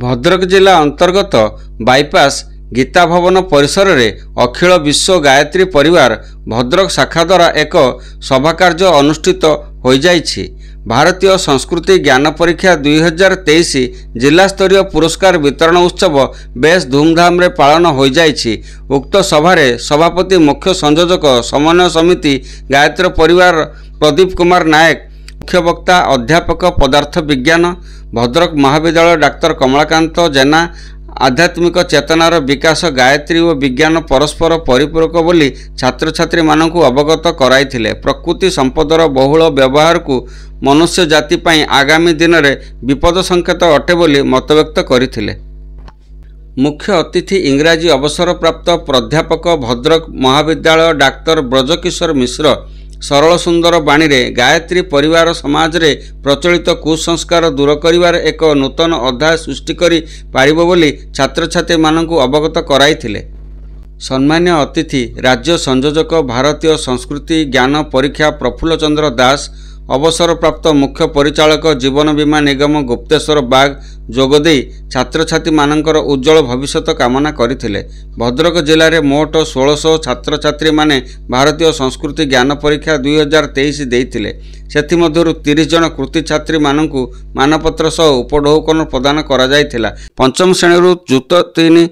भद्रक जिला अंतर्गत बाईपास गीता भवन परिसर में अखिल विश्व गायत्री परिवार भद्रक शाखा द्वारा एक सभाकार्य अनुष्ठित हो जाइछि। भारतीय संस्कृति ज्ञान परीक्षा 2023 जिला स्तरीय पुरस्कार वितरण उत्सव बेस धूमधाम रे पालन हो जाइछि। उक्त सभारे सभापति मुख्य संयोजक समन्वय समिति गायत्री परिवार प्रदीप कुमार नायक, मुख्य वक्ता अध्यापक पदार्थ विज्ञान भद्रक महाविद्यालय डाक्तर कमलाकांत जेना आध्यात्मिक चेतनार विकास गायत्री और विज्ञान परस्पर परिपूरक बोली छात्र छात्री मानकु अवगत कराइथिले। प्रकृति संपदर बहुल व्यवहार को मनुष्य जाति पई आगामी दिन में विपद संकेत अटे बोली मतव्यक्त करथिले। मुख्य अतिथि इंग्राजी अवसर प्राप्त प्राध्यापक भद्रक महाविद्यालय डाक्तर ब्रजकिशोर मिश्र सरल सुंदर बाणी रे गायत्री परिवार समाज रे प्रचलित कुसंस्कार दूर करिवार एक नूतन अध्याय सृष्टि करि पारिबो बोली छात्र छात्री मानकु अवगत कराइथिले। सम्मान्य अतिथि राज्य संयोजक भारतीय संस्कृति ज्ञान परीक्षा प्रफुल्ल चंद्र दास, अवसर प्राप्त मुख्य परिचालक जीवन बीमा निगम गुप्तेश्वर बाग जोगदे छात्र छात्री मानकर उज्जवल भविष्य कामना करथिले। भद्रक जिले में मोट 1600 छात्र छात्री माने भारतीय संस्कृति ज्ञान परीक्षा 2023 देइथिले। सेथिमध्यरु 30 जन कृति छात्री मानकु मानपत्र सह उपढौकन प्रदान करा जायथिला। पंचम श्रेणी जुत 3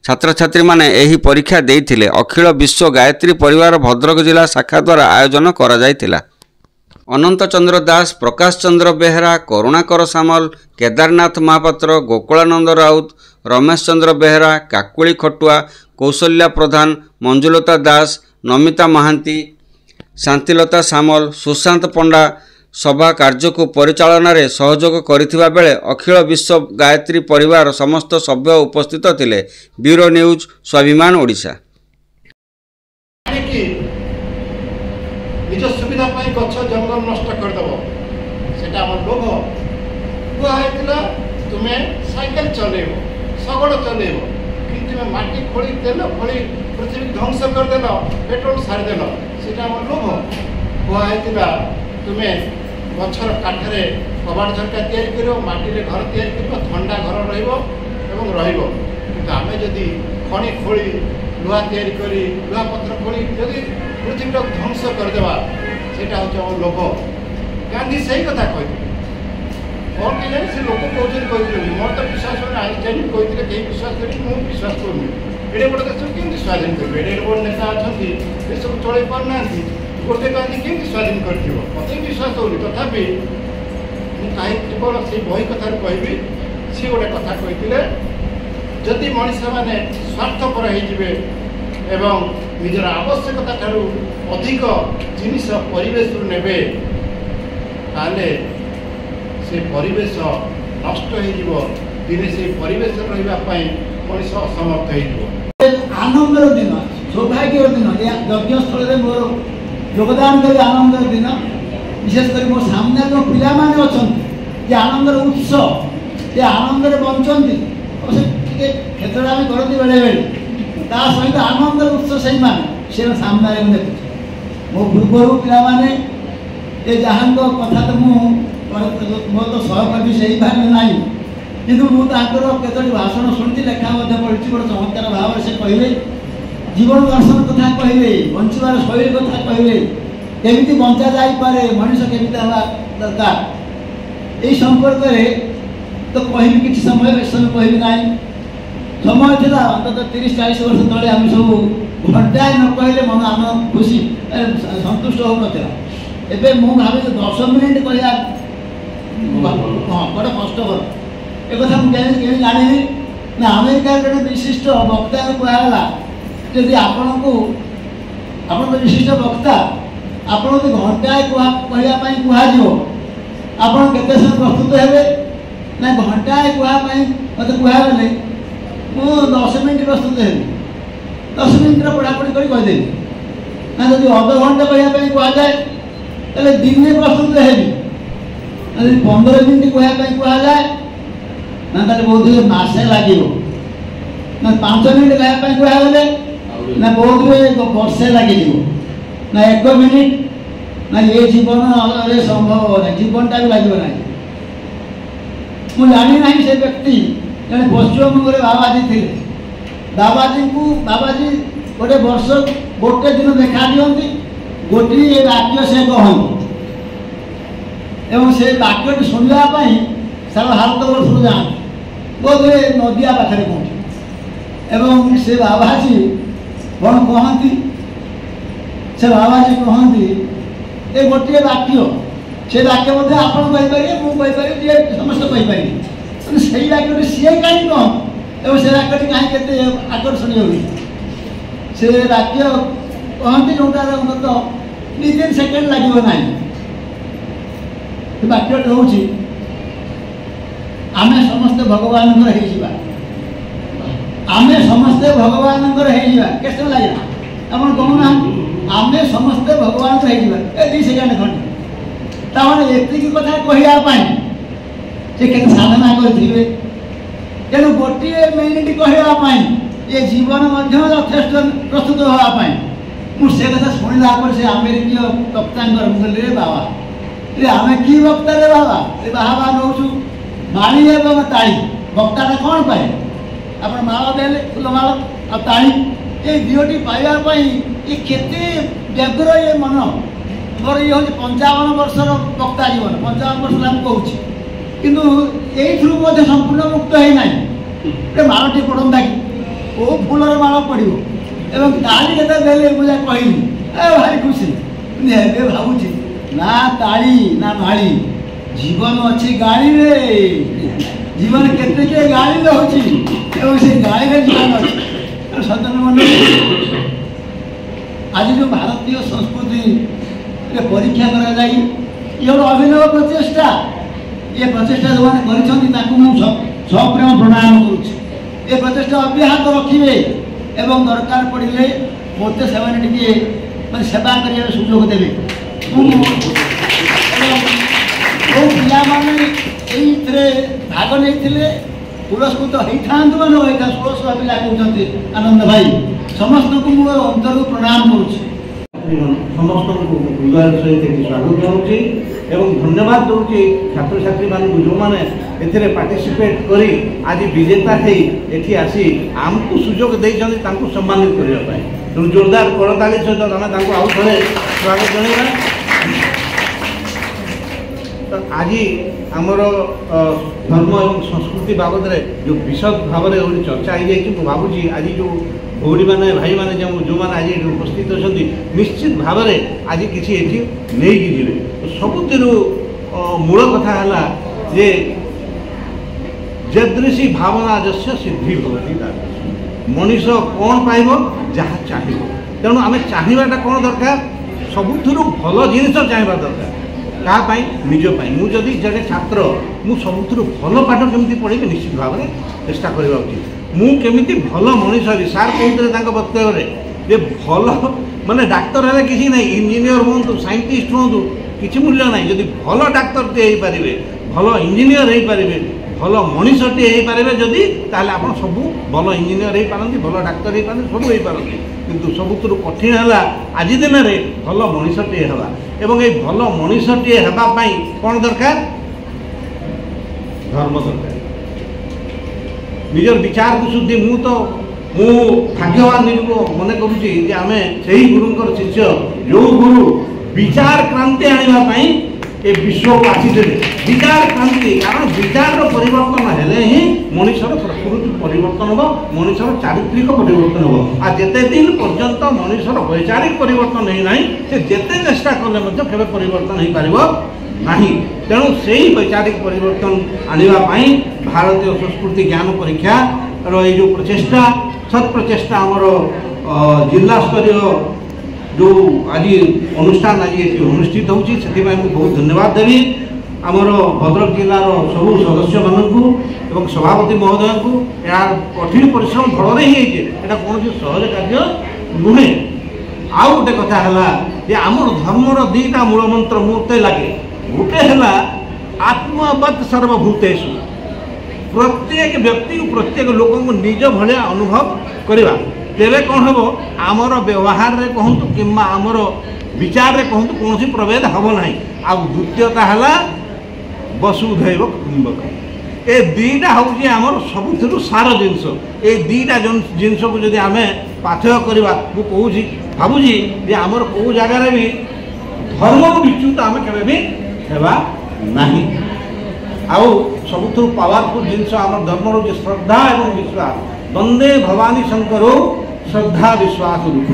छात्र छात्री माने एही परीक्षा देइथिले। अखिल विश्व गायत्री परिवार भद्रक जिला शाखा द्वारा आयोजन करा जायथिला। अनंत चंद्र दास, प्रकाश चंद्र बेहरा, करुणाकर सामल, केदारनाथ महापात्र, गोकुलानंद राउत, रमेश चंद्र बेहरा, काकुली खटुआ, कौशल्या प्रधान, मंजुलता दास, नमिता महांती, शांतिलता सामल, सुशांत पंडा सभा कार्य को परिचालन रे सहयोग करिथिबा बेले अखिल विश्व गायत्री परिवार समस्त सभ्य उपस्थित थिले। ब्यूरो न्यूज, स्वाभिमान ओडिशा। निज सुविधा गछ जंगल नष्ट करदेव से लोभ कहला। तुम्हें साइकेल चलेब शगड़ चलेब कि तुम्हें माटी खोली देल खोली पृथ्वी ध्वंस करदेल पेट्रोल सारीदेल से लोभ कहला। तुम्हें गचर काठरे कबाड़ झरका तैयारी घर तैयारी थंडा घर रमें जदि खଣି खोली लुहा तैयारी करी लुहा पत्र खोली जदि पृथ्वी ध्वंस करदेवा सेटा हूँ लोभ। गांधी सही कथा कहते और कहे से लोक कहते मोर तो विश्वास होना आइनस्टाइन कहते कहीं विश्वास करी मुझे विश्वास करूनी एडे बड़ देश केमती स्वाधीन करेंगे एडे बड़ नेता अच्छा देश को चल पाना गोटे गांधी केमती स्वाधीन कर मत विश्वास होनी तथापि कहीं केवल से बही कथार कहबी सी गोटे कथा कहते जदि मनुष्य मैंने स्वार्थपर होइजिबे एवं निजर आवश्यकता ठारू अधिक जिनिस परिवेश नेबे ताले से परिवेश नष्ट हो दिने से परिवेश रही मनुष्य असमर्थ हो। आनंदर दिन सौभाग्यर दिन यज्ञस्थल में मोर योगदान कर आनंदर दिन विशेषकर मो सामने जो पिला माने अछंती आनंदर उत्सव ये आनंदर बंचंती क्षेत्र में करती बेले बेले ता सहित आनंदर उत्सव से से सामने देखुचे मो पूर्वर पाने ये जहाँ कथा तो मोर तो सहकर्मी से भाग ना कि मुझे भाषण शुणी लेखा पढ़ी गोटे चमत्कार भाव से कहले जीवन दर्शन कथा कहले बंचार शैली कथा कहले केमी बंचा जापे मनुष्य केमी दरकार यही संपर्क में तो कहबी कि समय समय कहबी ना समय था अंत 30-40 वर्ष तले आम सब घंटाए न कहले मन आम खुशी संतुष्ट हो ना एवं मुझे भावे 10 मिनिट कहला हाँ बड़ा कष्टर एक मुझे जानी ना अमेरिका जो विशिष्ट वक्ता कहला जदि आपण को विशिष्ट वक्ता आपड़ घंटाए कहवाई कह आप केते समय प्रस्तुत हे ना घंटाए कहवाई मत कहले मु 10 मिनिट प्रस्तुत है 10 मिनिट पढ़ापढ़ी करदेवी ना जब अध घंटा कहवाई कहुए तो दिन प्रस्तुत है 15 मिनिट कहवाई कहुए ना बहुत मसे लगे ना 5 मिनिट कहवाई कहले ना बहुत वर्षे लगे ना 1 मिनिट ना ये जीवन संभव हो ना जीवनटा भी लगे ना मुझे जानी ना से व्यक्ति जड़े पश्चिमबंग बाबाजी थे बाबाजी को बाबाजी गोटे वर्ष गोटे दिन देखा दिखती गोटे वाक्य से कहती एवं से वाक्य शुणापी सारा भारत वर्ष जाती बोध हुए नदिया पाखे कौटी एवं से बाबाजी कौन कहती से बाबाजी कहती ये गोटे वाक्य से वाक्य मध्य आपरे मुझे जी समस्त कहीपर से वाक्य सी कहीं कह और से वाक्य कहीं के आकर्षणीय हुई से वाक्य कहती जोटार तो 2-3 सेकेंड लगे ना वाक्य हूँ आम समस्ते भगवान आम समस्ते भगवान के लगे आप कहूना आम समस्ते भगवान हो 2 सेकेंड खंड ताने एतिक कथा कहवाई से के साधना करें तेणु गोटे मिनिट कहवाई ये जीवन यथेष प्रस्तुत हाँपाई मुझे कथा शुणला से अमेरिकीय वक्ता रे बाबा रे आम कि वक्ता रे बाबा रे बाबा नौ माणी एवं ताली वक्ता कौन पाए आप माला देले फुलमाला आ ताली ये दियोटी पाइबापी ये केते व्यग्र ये मन मोर ये हूँ 55 वर्षर वक्ता जीवन 55 वर्ष आम कहूँ किंतु ये संपूर्ण मुक्त होना मालटी पड़ता कि ओ फूलर माल पड़ो एवं ताली के देले मुझे कहली भारी खुशी भावुँ ना ताली ना माड़ी जीवन अच्छी गाड़ी रे जीवन के गाड़ी रे हो से गाड़ी रे जीवन अच्छी सदन मन आज जो भारतीय संस्कृति परीक्षा करा ये गोटे अभिनव प्रचेषा ये प्रचेषा जो मैंने सप्रेम प्रणाम करुच्चे प्रचेषा अब्याहत रखिए एवं दरकार पड़े मत से सेवा कर सुजोग देवे पे भाग नहीं पुरस्कृत होता मैंने 1600 पिला कहते आनंद भाई समस्त को मो अंतर प्रणाम करुच्ची समस्त हृदय सहित स्वागत जनाऊँगी एवं धन्यवाद दूसरी छात्र छात्री मान जो मैंने पार्टिसिपेट करी आज विजेता थी आसी आमको सुजोग देते सम्मानित करने तेणु जोरदार करताली सहित आम आउ थे स्वागत जनइबा तो आज आमर धर्म और संस्कृति बाबद जो विशद भाव में चर्चा हो जाए भावुँ आज जो भौरी मैंने भाई मैंने जो मैंने आज उपस्थित अच्छा निश्चित भाव में आज किसी नहीं जी तो सबुठ मूल कथा है जे जदृशी भावना जस्य सिद्धि भवति मनीष कौन पाइब जहाँ चाहिए तेणु आम चाहवाटा कौन दरकार सबुठ भल जिन चाहवा दरकार क्या निजपाई मुझे जड़े छात्र मुझ सबुठ भल पाठ केमी पढ़ी निश्चित भाव में चेष्टा करवा उचित मुझे भल मनीष भी सार कहते वक्तव्य जे भल माने डाक्तर है किसी ना इंजीनियर हूँ साइंटिस्ट हूँ किसी मूल्य ना जदि भल डाक्तर टे हो पारे भल इंजीनियर हो पारे भल मनीषटे हो पारे जदि ताले आप सब भल इंजीनियर हो पारती भल डाक्तर हो पारती सब हो पारती किंतु सबुठ कठिन है आज दिन में भल मनीषटे हवा एवं ये भल मनीषटे होगापाई कौन दरकार धर्म दरकार निजर विचार को शुद्धि मु भाग्यवान निजको मन करुच्ची आम से गुरुंर शिष्य जो गुरु विचार क्रांति आने ये विश्व को आसीदे विचार क्रांति कारण विचार परिवर्तन हेले ही मनीषर प्रकृति परिवर्तन हो मनीषर चारित्रिक परिवर्तन हो आ जेते दिन पर्यंत मनीषर वैचारिक परिवर्तन है ना से जेते चेष्टा कले केवे परिवर्तन हो पारिबो नहीं तेणु से वैचारिक परिवर्तन आने भारतीय संस्कृति ज्ञान परीक्षा रो जो प्रचेषा सत् प्रचेषा आमर जिला स्तरीय जो आज अनुष्ठान आज अनुष्ठित होती बहुत धन्यवाद देवी आमर भद्रक जिलार सब सदस्य मानू सभापति महोदय को यार कठिन परिश्रम फल ही कौन सहज कार्य नुहे आउ गोटे कथा है आमर धर्मर 2टा मूल मंत्र मुझे लगे गोटे है आत्मवत् सर्वभूतेषु प्रत्येक व्यक्ति प्रत्येक लोक निज भाया अनुभव करवा तेरे कौन हम आमर व्यवहार रे कहतु कि आमर विचार रे कहतु कौन प्रभेद हम ना आ द्वितीयता है वसुधैव कुटुंबकम ए दुईटा हूँ आमर सबुठ सार जिनस ये दुईटा जिनस को जब आम पाथय करवा मुझे भावुची जे आमर कौ जगार भी धर्म को विच्युत आम केवे भी हेबा नहीं आउ सबुठ पावरफुल जिनस आम धर्म हूँ श्रद्धा और विश्वास वंदे भवानी शंकर श्रद्धा विश्वास रूप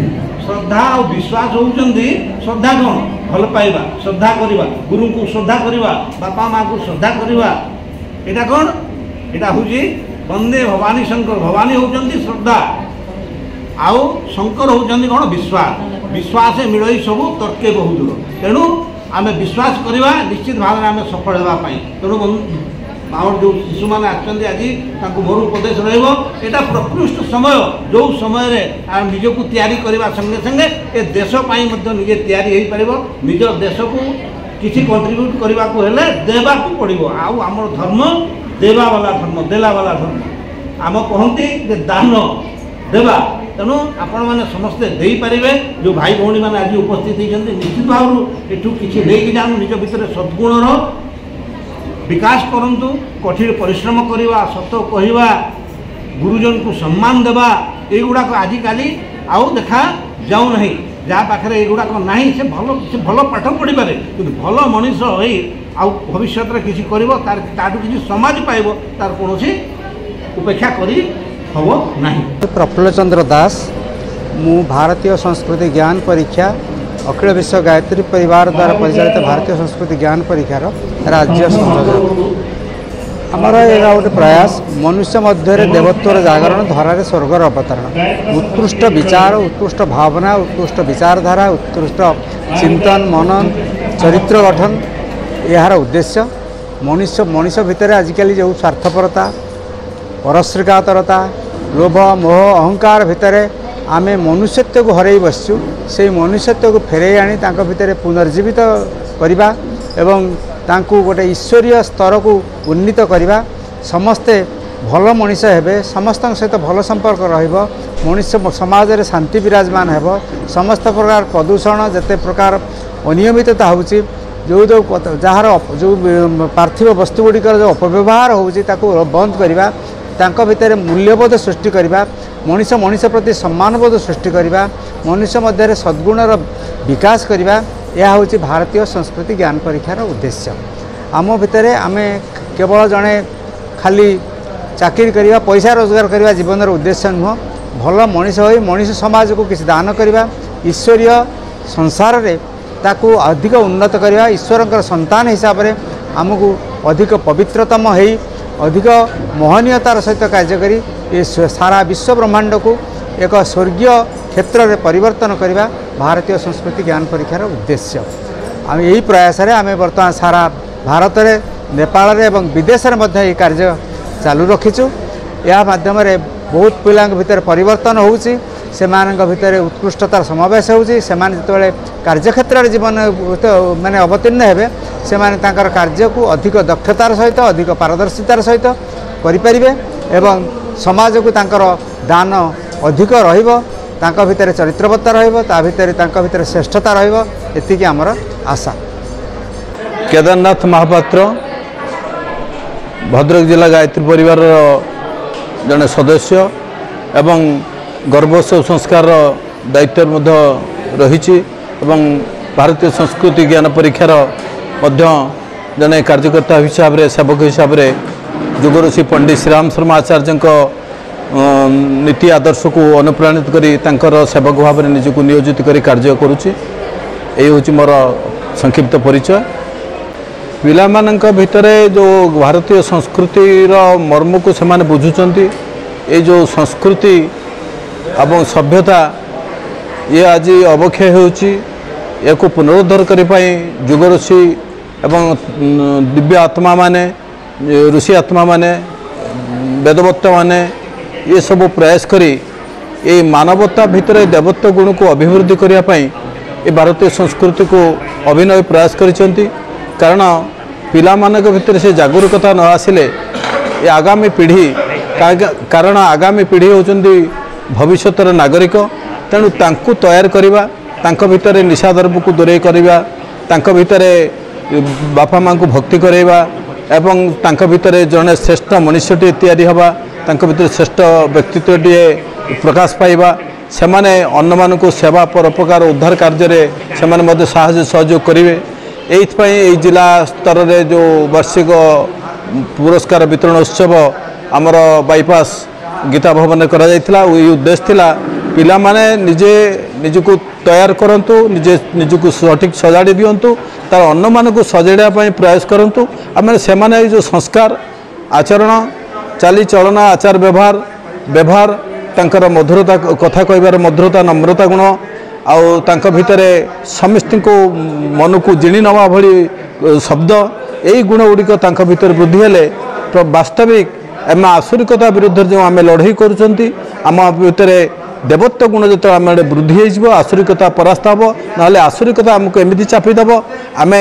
श्रद्धा और विश्वास होउचंदी श्रद्धा कौन भल पाइबा श्रद्धा करवा गुरु को श्रद्धा करवा बापा माँ को श्रद्धा करवा एटा कौन एटा हूँ वंदे भवानी शंकर भवानी होउचंदी श्रद्धा आउ शंकर होउचंदी कौन विश्वास विश्वास मिलई सब तर्के बहुत दूर तेणु आम विश्वास करवा निश्चित भाव में आम सफल होगापाई तेणु आम जो शिशु मैंने आज मोर उपदेश रहा प्रकृष्ट समय जो समय आम निजक तैयारी करने संगे संगे ए देशपाई निजे तैयारी हो पार निज देश को किसी कंट्रीब्यूट करने को हेले देवा पड़ो आम धर्म देवा वाला धर्म देला वाला धर्म आम कहती दान देवा तेणु आपण मैंने समस्ते दे पारे जो भाई भौणी मैंने आज उपस्थित होती निश्चित भाव एठू किसी लेकिन जाऊँ निज भर सद्गुणर विकास करंतु कठिन परिश्रम करवा सत कहवा गुरुजन को सम्मान देवा युवाक आजिकाली आउ देखा जाऊ ना जहाँ पाखे युवाक ना से भल पाठ पढ़ी पारे कि भल मनीष हो भविष्य किसी कर किसी समाज पाइब तार कौन उपेक्षा करी हम ना। प्रफुल्ल चंद्र दास मु भारतीय संस्कृति ज्ञान परीक्षा अखिल विश्व गायत्री परिवार द्वारा परिचालित भारतीय संस्कृति ज्ञान परीक्षार राज्य संयोजक आमर यहाँ गोटे प्रयास मनुष्य मध्य देवत्वर जागरण धरारे स्वर्गर अवतरण उत्कृष्ट विचार उत्कृष्ट भावना उत्कृष्ट विचारधारा उत्कृष्ट चिंतन मनन चरित्र गठन यार उद्देश्य मनुष्य भितर आजिकल जो स्वार्थपरता परश्रिकातरता लोभ मोह अहंकार भितर आमे मनुष्यत्व को हरई बसचु से मनुष्यत्व को फेरई आनी तांको भितर पुनर्जीवित करवा एवं तांको गोटे ईश्वरीय स्तर को उन्नीत करवा समस्ते भल मनीष हेबे समस्त सहित भल संपर्क रहिबो मनुष्य समाज रे शांति विराजमान हेबो समस्त प्रकार प्रदूषण जते प्रकार अनियमितता होउची जो जो जार जो पार्थिव वस्तु गुड़िकर जो अपव्यवहार होउची ताको बंद करवा तांको भितर मूल्यबोध सृष्टि करवा मनीष प्रति सम्मानबोध सृष्टि करवा मनुष्य मध्य सद्गुणर विकास करवा यह हूँ भारतीय संस्कृति ज्ञान परीक्षार उद्देश्य आम भितर आम केवल जड़े खाली चाकरी करवा पैसा रोजगार करवा जीवन उद्देश्य नुह भल मनीष हो मनीष समाज को किसी दान करवा ईश्वरीय संसार रे ताकू अधिक उन्नत करवा ईश्वर संतान हिसाब से आमको अधिक पवित्रतम हो अधिक मोहनीयतार सहित कार्य करी ये सारा विश्व ब्रह्मांड को एक स्वर्गीय क्षेत्र में परिवर्तन करवा भारतीय संस्कृति ज्ञान परीक्षार उद्देश्य आम यही प्रयास आम बर्तमान सारा भारत में नेपाल में और विदेश में कार्य चालू रखीचु या माध्यम बहुत पिला भितर परिवर्तन होउची सेमानक भितर उत्कृष्टतार समावेश होउची सेमान जतबेले कार्यक्षेत्र जीवन माने अवतीर्ण हेबे सेमाने तांकर कार्य को अधिक दक्षतार सहित अधिक पारदर्शितार सहित करिपारिबे एवं समाज को तांकर दान अधिक रहिबो तांका भितर चरित्रवत्ता रहिबो ता भितर तांका भितर श्रेष्ठता रहिबो एतिकी हमर आशा। केदारनाथ महापात्र भद्रक जिला गायत्री परिवार जड़े सदस्य एवं गर्भोत्सव संस्कार दायित्व रही भारतीय संस्कृति ज्ञान परीक्षार जड़े कार्यकर्ता हिसाब से सेवक हिसाब से जुगऋषि पंडित श्रीराम शर्मा आचार्य नीति आदर्श को अनुप्राणित कर सेवक भाव में निजक नियोजित कर कार्य करुच्ची यही हूँ मोर संक्षिप्त परिचय। पिलामानंक भितरे जो भारतीय संस्कृतिर मर्म को सेमाने बुझुचंती ये जो संस्कृति एवं सभ्यता ये आज अवक्षय होउची या को पुनरुद्धार करि पाई जुगऋषि एवं दिव्य आत्मा माने ऋषि आत्मा माने वेदवत्ता माने ये सब प्रयास करी ये मानवता भितर देवत्व गुण को अभिवृद्धि करिया पाई ये भारतीय संस्कृति को अभिनव प्रयास करिसेंती कारण पिला मानक भितर से जागरूकता न आसिले ये आगामी पीढ़ी कारण आगामी पीढ़ी होचंदी भविष्यतर नागरिक तेणु तांकु तैयार करिबा तांको भितर निशा द्रव्य को दूरे करिबा तांको भितर बापा माँ को भक्ति करेबा ଏବଂ ତାଙ୍କ ଭିତରେ ଜଣେ ଶ୍ରେଷ୍ଠ ମଣିଷଟିଏ ତିଆରି ହେବା, ତାଙ୍କ ଭିତରେ ଶ୍ରେଷ୍ଠ ବ୍ୟକ୍ତିତ୍ୱଟିଏ ପ୍ରକାଶ ପାଇବା, ସେମାନେ ଅନ୍ୟମାନଙ୍କୁ ସେବା ପରୋପକାର ଉଦ୍ଧାର କାର୍ଯ୍ୟରେ ସେମାନେ ମଧ୍ୟ ସାହାଯ୍ୟ ସହଯୋଗ କରିବେ। ଏଇଥିପାଇଁ ଏଇ ଜିଲ୍ଲା ସ୍ତରରେ ଯେଉଁ ବାର୍ଷିକ ପୁରସ୍କାର ବିତରଣ ଉତ୍ସବ ଆମର ବାଇପାସ୍ ଗୀତା ଭବନରେ କରାଯାଇଥିଲା। ଏଇ ଉଦ୍ଦେଶ୍ୟ ଥିଲା ପିଲାମାନେ ନିଜେ ନିଜକୁ ତୟାର କରନ୍ତୁ, ନିଜକୁ ସଠିକ୍ ସଜାଡ଼ି ଦିଅନ୍ତୁ, ତାର ଅନ୍ୟମାନଙ୍କୁ ସଜାଡ଼ିବା ପାଇଁ ପ୍ରୟାସ କରନ୍ତୁ। ଆମେ ସେମାନେ ଏଇ ଯେଉଁ ସଂସ୍କାର, ଆଚରଣ, ଚାଲିଚଳନ, ଆଚାର ବ୍ୟବହାର ତାଙ୍କର ମଧୁରତା, କଥା କହିବାର ମଧୁରତା, ନମ୍ରତା ଗୁଣ, ଆଉ ତାଙ୍କ ଭିତରେ ସମସ୍ତଙ୍କୁ ମନକୁ ଜିଣି ନେବା ଭଳି ଶବ୍ଦ, ଏଇ ଗୁଣ ଗୁଡ଼ିକ ତାଙ୍କ ଭିତରେ ବୃଦ୍ଧି ହେଲେ ବାସ୍ତବିକ ଆମେ ଆସୁରିକତା ବିରୁଦ୍ଧରେ ଯେଉଁ ଆମେ ଲଢ଼େଇ କରୁଛନ୍ତି, ଆମ ଭିତରେ ଦେବତ୍ୱ ଗୁଣ ଯେତେବେଳେ ଆମେ ବୃଦ୍ଧି ହୋଇଯିବ, ଆସୁରିକତା ପରାସ୍ତ ହେବ। ନହେଲେ ଆସୁରିକତା ଆମକୁ ଏମିତି ଚାପିଦେବ, ଆମେ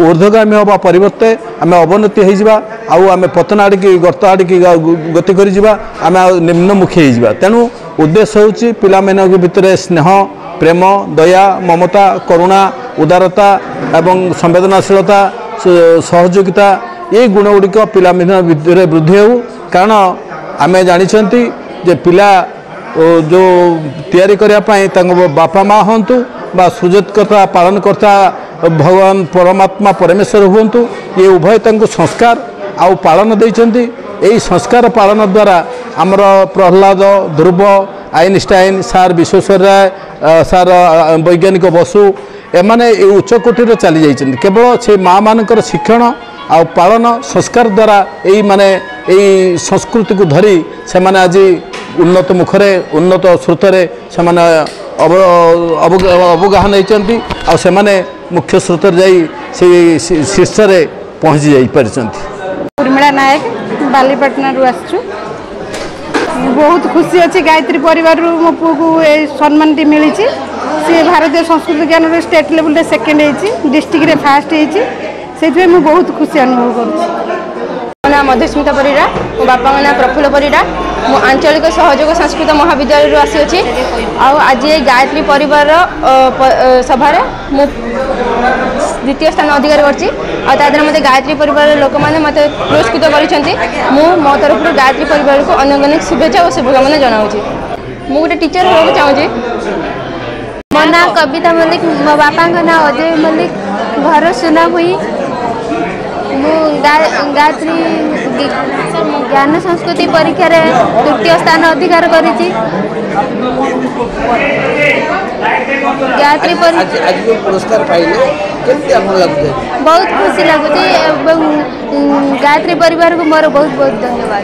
ଊର୍ଦ୍ଧ୍ୱଗାମୀ ହେବା ପରିବର୍ତ୍ତେ ଆମେ ଅବନତି ହୋଇଯିବା, ଆଉ ଆମେ ପତନ ଆଡ଼ିକି ଗର୍ତ୍ତ ଆଡ଼ିକି ଗତି କରିଯିବା, ଆମେ ଆଉ ନିମ୍ନମୁଖୀ ହୋଇଯିବା। ତେଣୁ ଉଦ୍ଦେଶ୍ୟ ହେଉଛି ପିଲାମାନଙ୍କ ଭିତରେ ସ୍ନେହ, ପ୍ରେମ, ଦୟା, ମମତା, କରୁଣା, ଉଦାରତା ଏବଂ ସମ୍ବେଦନଶୀଳତା, ସହଯୋଗିତା, এই ଗୁଣଗୁଡ଼ିକ ପିଲାମାନଙ୍କ ଭିତରେ ବୃଦ୍ଧି ହେଉ। କାରଣ ଆମେ ଜାଣିଛନ୍ତି ଯେ ପିଲା ଯେଉଁ ତିଆରି କରିବା ପାଇଁ ତାଙ୍କ ବାପା ମା ହୁଅନ୍ତୁ ବା ସୁଯୋଗକର୍ତ୍ତା ପାଳନକର୍ତ୍ତା ଭଗବାନ ପରମାତ୍ମା ପରମେଶ୍ୱର ହୁଅନ୍ତୁ, ଇଏ ଉଭୟ ତାଙ୍କୁ ସଂସ୍କାର ଆଉ ପାଳନ ଦେଇଛନ୍ତି। ଏହି ସଂସ୍କାର ପାଳନ ଦ୍ୱାରା ଆମର ପ୍ରହ୍ଲାଦ, ଧ୍ରୁବ, ଆଇନଷ୍ଟାଇନ, ସାର୍ ବିଶ୍ୱେଶ୍ୱର ରାୟ, ସାର୍ ବୈଜ୍ଞାନିକ ବସୁ, ଏମାନେ এই ଉଚ୍ଚକୋଟୀରେ ଚାଲି ଯାଇଛନ୍ତି। କେବଳ ସେ ମାଆମାନଙ୍କର ଶିକ୍ଷଣ ଆଉ ପାଳନ ସଂସ୍କାର ଦ୍ୱାରା এই ସଂସ୍କୃତିକୁ ଧରି ସେମାନେ ଆଜି ଉନ୍ନତ ମୁଖରେ, ଉନ୍ନତ ସ୍ରୋତରେ ସେମାନେ ଅବଗାହନ ନେଇଛନ୍ତି, ଆଉ ସେମାନେ ମୁଖ୍ୟ ସ୍ରୋତରେ ଯାଇ ସେଇ ଶୀର୍ଷରେ ପହଞ୍ଚି ଯାଇପାରିଛନ୍ତି। ଉର୍ମିଳା ନାୟକ, ବାଲିପାଟଣାରୁ ଆସିଛୁ। ବହୁତ ଖୁସି ଅଛି, ଗାୟତ୍ରୀ ପରିବାରରୁ ମୋ ପୁଅକୁ এই ସମ୍ମାନଟି ମିଳିଛି। ସେ ଭାରତୀୟ ସଂସ୍କୃତି ଜ୍ଞାନରେ ଷ୍ଟେଟ୍ ଲେଭେଲରେ ସେକେଣ୍ଡ ହେଇଛି, ଡିଷ୍ଟ୍ରିକ୍ଟରେ ଫାଷ୍ଟ ହେଇଛି। ସେଇଥିପାଇଁ ମୁଁ ବହୁତ ଖୁସି ଅନୁଭବ କରୁଛି। ମୋ ନାଁ ମଧୁସ୍ମିତା ପରିଡ଼ା, ମୋ ବାପାଙ୍କ ନାଁ ପ୍ରଫୁଲ୍ଲ ପରିଡ଼ା। ମୁଁ ଆଞ୍ଚଳିକ ସହଯୋଗ ସଂସ୍କୃତ ମହାବିଦ୍ୟାଳୟରୁ ଆସିଅଛି। ଆଉ ଆଜି ଏ ଗାୟତ୍ରୀ ପରିବାର ସଭାରେ ମୁଁ ଦ୍ୱିତୀୟ ସ୍ଥାନ ଅଧିକାର କରିଛି। ଆଉ ତା ଦ୍ୱାରା ମୋତେ ଗାୟତ୍ରୀ ପରିବାରର ଲୋକମାନେ ମୋତେ ପୁରସ୍କୃତ କରିଛନ୍ତି। ମୁଁ ମୋ ତରଫରୁ ଗାୟତ୍ରୀ ପରିବାରକୁ ଅନେକ ଅନେକ ଶୁଭେଚ୍ଛା ଓ ଶୁଭକାମନା ଜଣାଉଛି। ମୁଁ ଗୋଟେ ଟିଚର ହେବାକୁ ଚାହୁଁଛି। ମୋ ନାଁ କବିତା ମଲ୍ଲିକ, ମୋ ବାପାଙ୍କ ନାଁ ଅଜୟ ମଲ୍ଲିକ, ଘର ସୁନାଭୁଇଁ। ମୁଁ ଗାୟତ୍ରୀ ଜ୍ଞାନ ସଂସ୍କୃତି ପରୀକ୍ଷାରେ ତୃତୀୟ ସ୍ଥାନ ଅଧିକାର କରିଛି। ଗାୟତ୍ରୀ ପୁରସ୍କାର ପାଇଲେ କେମିତି ଆପଣ ଲାଗୁଛି? ବହୁତ ଖୁସି ଲାଗୁଛି ଏବଂ ଗାୟତ୍ରୀ ପରିବାରକୁ ମୋର ବହୁତ ବହୁତ ଧନ୍ୟବାଦ।